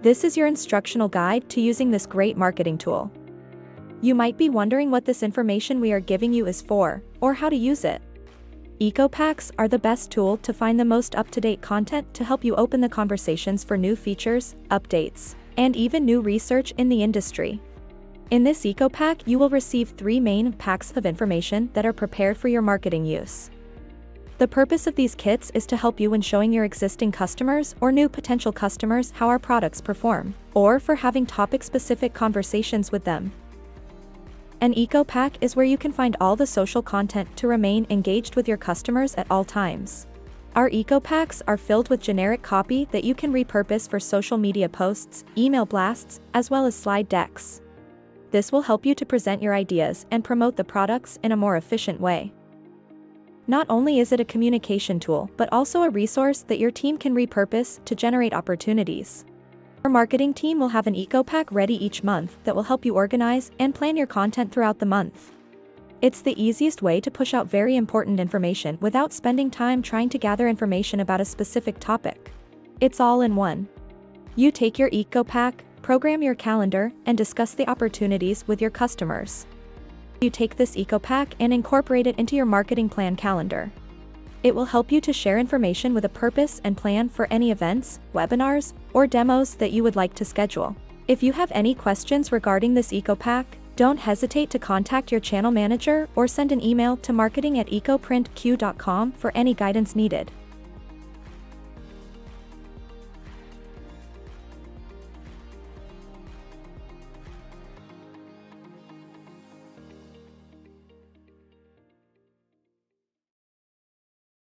This is your instructional guide to using this great marketing tool. You might be wondering what this information we are giving you is for, or how to use it. ecoPacks are the best tool to find the most up-to-date content to help you open the conversations for new features, updates, and even new research in the industry. In this ecoPack, you will receive 3 main packs of information that are prepared for your marketing use. The purpose of these kits is to help you when showing your existing customers or new potential customers how our products perform, or for having topic-specific conversations with them. An ecoPack is where you can find all the social content to remain engaged with your customers at all times. Our ecoPacks are filled with generic copy that you can repurpose for social media posts, email blasts, as well as slide decks. This will help you to present your ideas and promote the products in a more efficient way. Not only is it a communication tool, but also a resource that your team can repurpose to generate opportunities. Our marketing team will have an ecoPack ready each month that will help you organize and plan your content throughout the month. It's the easiest way to push out very important information without spending time trying to gather information about a specific topic. It's all in one. You take your ecoPack, program your calendar, and discuss the opportunities with your customers. You take this ecoPack and incorporate it into your marketing plan calendar. It will help you to share information with a purpose and plan for any events, webinars, or demos that you would like to schedule. If you have any questions regarding this ecoPack, don't hesitate to contact your channel manager or send an email to marketing@ecoprintQ.com for any guidance needed.